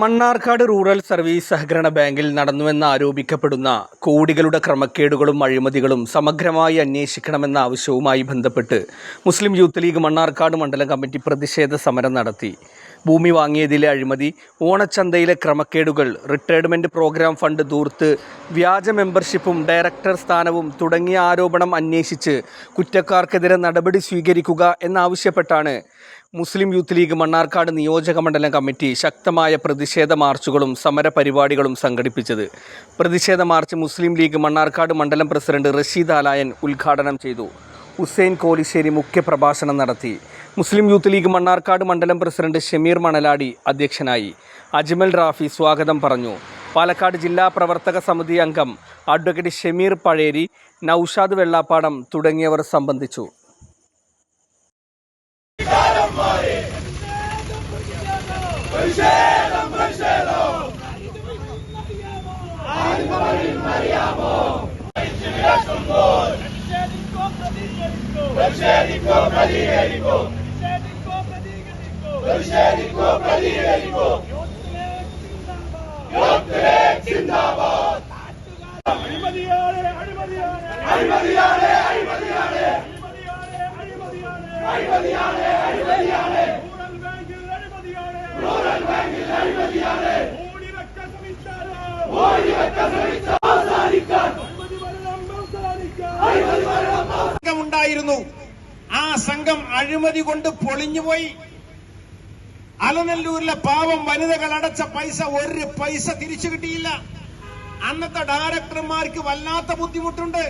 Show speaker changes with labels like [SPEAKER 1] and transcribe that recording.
[SPEAKER 1] Mannarkkad rural service സഹകരണ ബാങ്കിൽ നടന്നുവെന്ന് ആരോപിക്കപ്പെടുന്ന കോടികളുടെ ക്രമക്കേടുകളും അഴിമതികളും സമഗ്രമായി അന്വേഷിക്കണമെന്ന ആവശ്യവുമായി ബന്ധപ്പെട്ട് മുസ്ലിം യൂത്ത് ലീഗ് മണ്ണാർക്കാട് മണ്ഡലം കമ്മിറ്റി പ്രതിഷേധ സമരം നടത്തി. ഭൂമി വാങ്ങിയതിലെ അഴിമതി, ഓണച്ചന്തയിലെ ക്രമക്കേടുകൾ, റിട്ടയർമെൻറ്റ് പ്രോഗ്രാം ഫണ്ട് ധൂർത്ത്, വ്യാജ മെമ്പർഷിപ്പും ഡയറക്ടർ സ്ഥാനവും തുടങ്ങിയ ആരോപണം അന്വേഷിച്ച് കുറ്റക്കാർക്കെതിരെ നടപടി സ്വീകരിക്കുക എന്നാവശ്യപ്പെട്ടാണ് മുസ്ലിം യൂത്ത് ലീഗ് മണ്ണാർക്കാട് നിയോജക മണ്ഡലം കമ്മിറ്റി ശക്തമായ പ്രതിഷേധ മാർച്ചുകളും സമരപരിപാടികളും സംഘടിപ്പിച്ചത്. പ്രതിഷേധ മാർച്ച് മുസ്ലിം ലീഗ് മണ്ണാർക്കാട് മണ്ഡലം പ്രസിഡന്റ് റഷീദ് ആലായൻ ഉദ്ഘാടനം ചെയ്തു. ഹുസൈൻ കോലിശ്ശേരി മുഖ്യപ്രഭാഷണം നടത്തി. മുസ്ലിം യൂത്ത് ലീഗ് മണ്ണാർക്കാട് മണ്ഡലം പ്രസിഡന്റ് ഷമീർ മണലാടി അധ്യക്ഷനായി. അജ്മൽ റാഫി സ്വാഗതം പറഞ്ഞു. പാലക്കാട് ജില്ലാ പ്രവർത്തക സമിതി അംഗം അഡ്വക്കേറ്റ് ഷമീർ പഴേരി, നൌഷാദ് വെള്ളാപ്പാടം തുടങ്ങിയവർ സംബന്ധിച്ചു.
[SPEAKER 2] ഉണ്ടായിരുന്നു. ആ സംഘം അഴിമതി കൊണ്ട് പൊളിഞ്ഞുപോയി. അലനല്ലൂരിലെ പാവം വനിതകൾ അടച്ച പൈസ ഒരു പൈസ തിരിച്ചു കിട്ടിയില്ല. അന്നത്തെ ഡയറക്ടർമാർക്ക് വല്ലാത്ത ബുദ്ധിമുട്ടുണ്ട്.